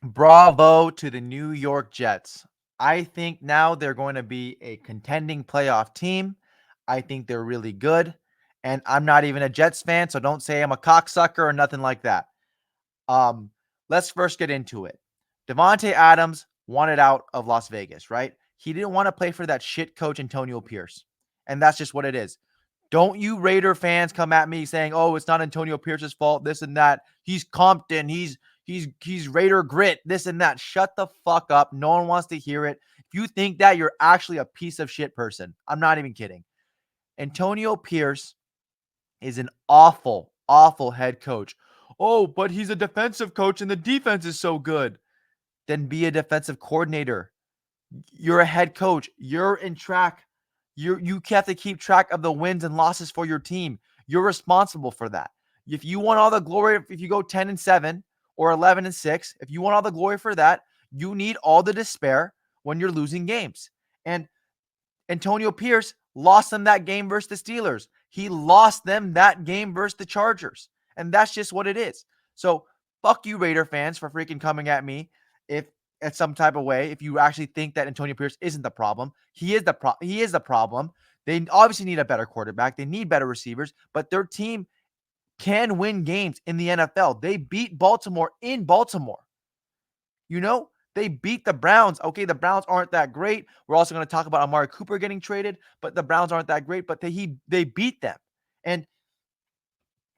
Bravo to the New York Jets. I think now they're going to be a contending playoff team. I think they're really good. And I'm not even a Jets fan, so don't say I'm a cocksucker or nothing like that. Um, let's first get into it. Davante Adams wanted out of Las Vegas, right? He didn't want to play for that shit coach Antonio Pierce. And that's just what it is. Don't you Raider fans come at me saying, "Oh, it's not Antonio Pierce's fault, this and that. He's Compton, he's Raider grit, this and that." Shut the fuck up. No one wants to hear it. If you think that, you're actually a piece of shit person. I'm not even kidding. Antonio Pierce is an awful, awful head coach. Oh, but he's a defensive coach and the defense is so good. Then be a defensive coordinator. You're a head coach. You're in track. You have to keep track of the wins and losses for your team. You're responsible for that. If you want all the glory, if you go 10-7 or 11-6, if you want all the glory for that, you need all the despair when you're losing games. And Antonio Pierce lost them that game versus the Steelers. He lost them that game versus the Chargers. And that's just what it is. So fuck you, Raider fans, for freaking coming at me if at some type of way, if you actually think that Antonio Pierce isn't the problem. He is the problem. They obviously need a better quarterback. They need better receivers, but their team can win games in the NFL. They beat Baltimore in Baltimore. You know, they beat the Browns. Okay, the Browns aren't that great. We're also going to talk about Amari Cooper getting traded, but the Browns aren't that great, but they beat them.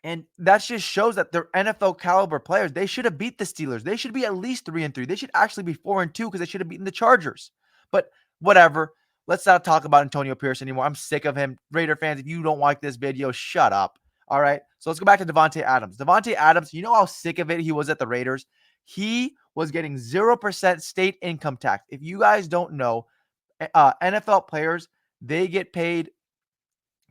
And that just shows that they're NFL caliber players. They should have beat the Steelers. They should be at least 3-3. They should actually be 4-2 because they should have beaten the Chargers. But whatever. Let's not talk about Antonio Pierce anymore. I'm sick of him. Raider fans, if you don't like this video, shut up. All right. So let's go back to Davante Adams. Davante Adams, you know how sick of it he was at the Raiders? He was getting 0% state income tax. If you guys don't know, NFL players, they get paid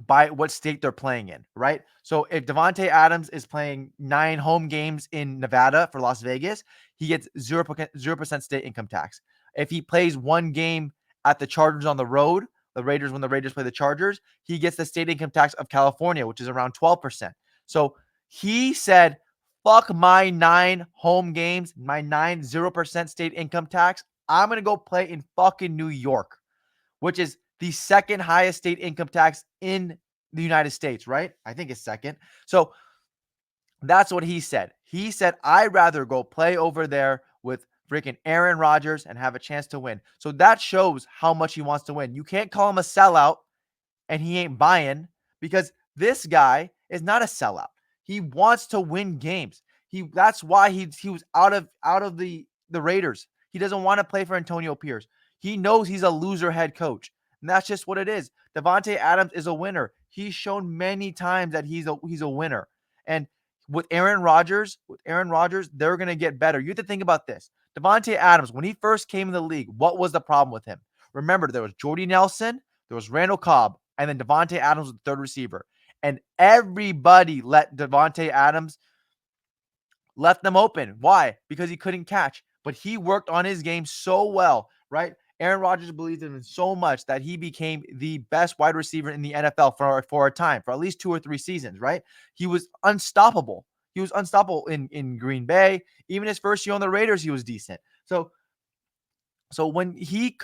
by what state they're playing in, right? So if Davante Adams is playing 9 home games in Nevada for Las Vegas, he gets 0% state income tax. If he plays one game at the Chargers on the road, when the Raiders play the Chargers, he gets the state income tax of California, which is around 12%. So he said, fuck my 9 home games, my 0% state income tax. I'm going to go play in fucking New York, which is the second highest state income tax in the United States, right? I think it's second. So that's what he said. He said, I'd rather go play over there with freaking Aaron Rodgers and have a chance to win. So that shows how much he wants to win. You can't call him a sellout and he ain't buying because this guy is not a sellout. He wants to win games. That's why he was out of the Raiders. He doesn't want to play for Antonio Pierce. He knows he's a loser head coach. And that's just what it is. Davante Adams is a winner. He's shown many times that he's a winner. And with Aaron Rodgers, they're going to get better. You have to think about this. Davante Adams, when he first came in the league, what was the problem with him? Remember, there was Jordy Nelson, there was Randall Cobb, and then Davante Adams was the third receiver. And everybody let Davante Adams left them open. Why? Because he couldn't catch. But he worked on his game so well, right? Aaron Rodgers believed in him so much that he became the best wide receiver in the NFL for a time, for at least 2 or 3 seasons, right? He was unstoppable. He was unstoppable in Green Bay. Even his first year on the Raiders, he was decent. So when he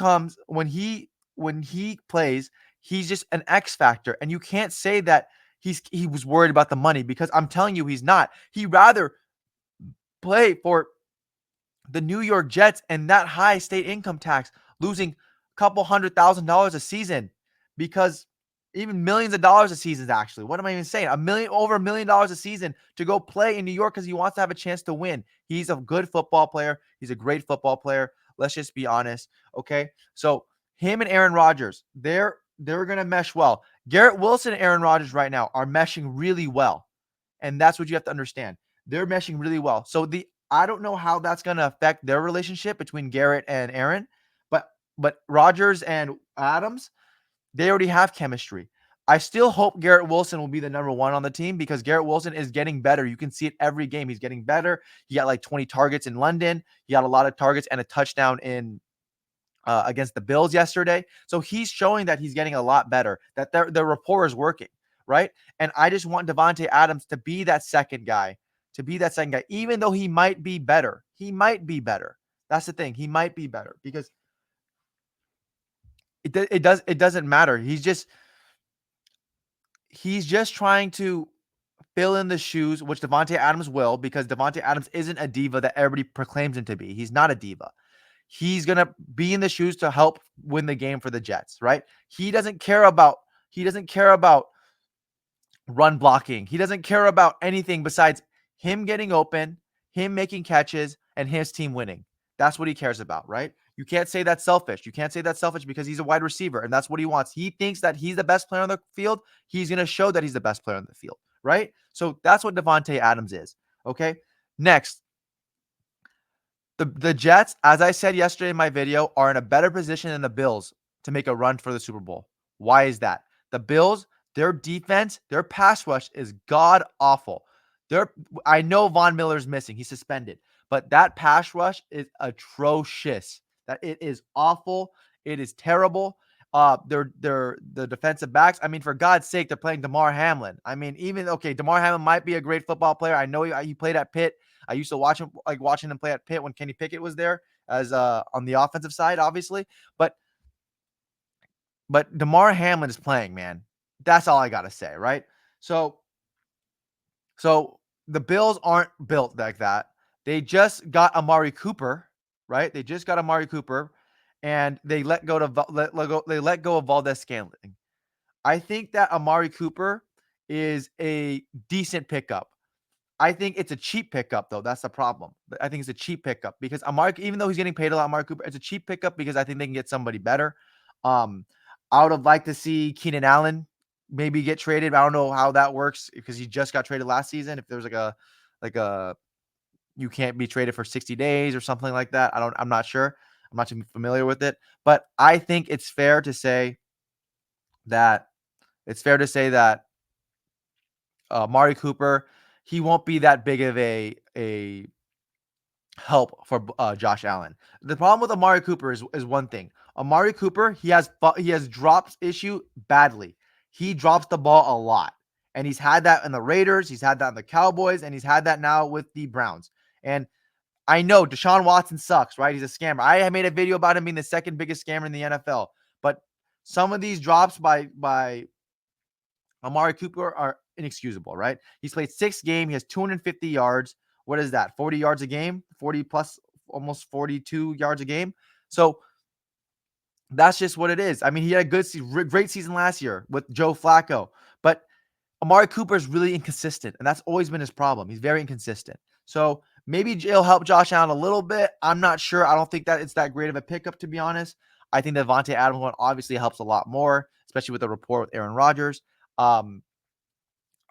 plays, he's just an X factor. And you can't say that he was worried about the money because I'm telling you he's not. He rather play for the New York Jets and that high state income tax, losing a couple $100,000 a season, because even millions of dollars a season, actually. What am I even saying? Over $1 million a season to go play in New York because he wants to have a chance to win. He's a good football player. He's a great football player. Let's just be honest. Okay. So him and Aaron Rodgers, they're gonna mesh well. Garrett Wilson and Aaron Rodgers right now are meshing really well. And that's what you have to understand. They're meshing really well. So I don't know how that's going to affect their relationship between Garrett and Aaron, but Rodgers and Adams, they already have chemistry. I still hope Garrett Wilson will be the number 1 on the team because Garrett Wilson is getting better. You can see it every game. He's getting better. He got like 20 targets in London. He got a lot of targets and a touchdown in against the Bills yesterday. So he's showing that he's getting a lot better, that their rapport is working, right? And I just want Davante Adams to be that second guy, even though he might be better. He might be better. That's the thing. He might be better because it doesn't matter. He's just trying to fill in the shoes, which Davante Adams will, because Davante Adams isn't a diva that everybody proclaims him to be. He's not a diva. He's gonna be in the shoes to help win the game for the Jets, right? He doesn't care about run blocking. He doesn't care about anything besides him getting open, him making catches, and his team winning. That's what he cares about, right? You can't say that's selfish. You can't say that's selfish because he's a wide receiver and that's what he wants. He thinks that he's the best player on the field. He's going to show that he's the best player on the field, right? So that's what Davante Adams is. Okay. Next, the Jets, as I said yesterday in my video, are in a better position than the Bills to make a run for the Super Bowl. Why is that? The Bills, their defense, their pass rush is god awful. I know Von Miller's missing. He's suspended. But that pass rush is atrocious. That it is awful. It is terrible. They're the defensive backs. I mean, for God's sake, they're playing Damar Hamlin. I mean, Damar Hamlin might be a great football player. I know he played at Pitt. I used to watching him play at Pitt when Kenny Pickett was there as on the offensive side, obviously. But Damar Hamlin is playing, man. That's all I gotta say, right? So the Bills aren't built like that. They just got Amari Cooper, right? They just got Amari Cooper, and they let go of Valdez Scantling. I think that Amari Cooper is a decent pickup. I think it's a cheap pickup, though. That's the problem. I think it's a cheap pickup because Amari, even though he's getting paid a lot, Amari Cooper, it's a cheap pickup because I think they can get somebody better. Um, I would have liked to see Keenan Allen maybe get traded. I don't know how that works because he just got traded last season. If there's like a you can't be traded for 60 days or something like that. I'm not sure. I'm not too familiar with it, but I think it's fair to say that Amari Cooper, he won't be that big of a help for Josh Allen. The problem with Amari Cooper is one thing. Amari Cooper, he has drops issue badly. He drops the ball a lot. And he's had that in the Raiders, he's had that in the Cowboys, and he's had that now with the Browns. And I know Deshaun Watson sucks, right? He's a scammer. I made a video about him being the second biggest scammer in the NFL. But some of these drops by Amari Cooper are inexcusable, right? He's played 6 games. He has 250 yards. What is that? 40 yards a game? 40 plus, almost 42 yards a game. So that's just what it is. I mean, he had a great season last year with Joe Flacco. But Amari Cooper is really inconsistent, and that's always been his problem. He's very inconsistent. So maybe it'll help Josh Allen a little bit. I'm not sure. I don't think that it's that great of a pickup, to be honest. I think the Davante Adams one obviously helps a lot more, especially with the rapport with Aaron Rodgers. I'm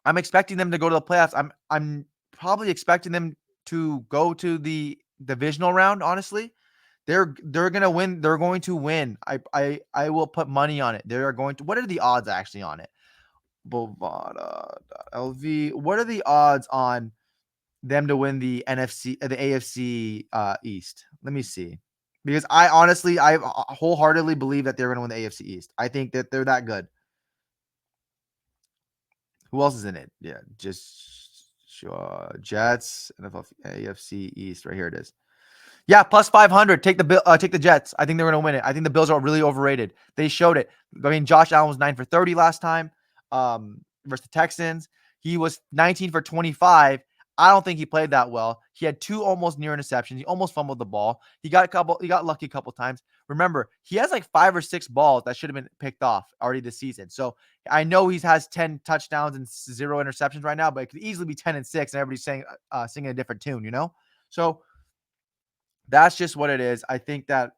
expecting them to go to the playoffs. I'm probably expecting them to go to the divisional round. Honestly, they're gonna win. They're going to win. I will put money on it. They are going to. What are the odds actually on it? Bovada.lv. What are the odds on them to win the AFC East? Let me see. Because I wholeheartedly believe that they're going to win the AFC East. I think that they're that good. Who else is in it? Yeah, just Jets, NFL, AFC East. Right here it is. Yeah, plus 500. Take the Jets. I think they're going to win it. I think the Bills are really overrated. They showed it. I mean, Josh Allen was 9 for 30 last time versus the Texans. He was 19 for 25. I don't think he played that well. He had 2 almost near interceptions. He almost fumbled the ball. He got lucky a couple times. Remember, he has like 5 or 6 balls that should have been picked off already this season. So I know he has 10 touchdowns and 0 interceptions right now, but it could easily be 10 and 6, and everybody's singing a different tune, you know? So that's just what it is. I think that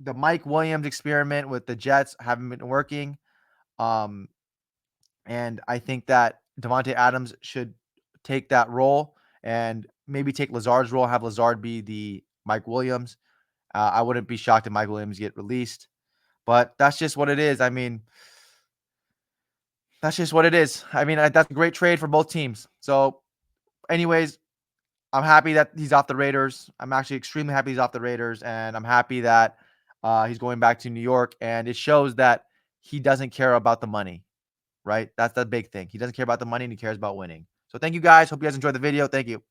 the Mike Williams experiment with the Jets haven't been working. And I think that Davante Adams should take that role and maybe take Lazard's role, have Lazard be the Mike Williams. I wouldn't be shocked if Mike Williams get released, but that's just what it is. I mean, that's just what it is. I mean, that's a great trade for both teams. So anyways, I'm happy that he's off the Raiders. I'm actually extremely happy he's off the Raiders, and I'm happy that he's going back to New York. And it shows that he doesn't care about the money, right? That's the big thing. He doesn't care about the money, and he cares about winning. So thank you guys. Hope you guys enjoyed the video. Thank you.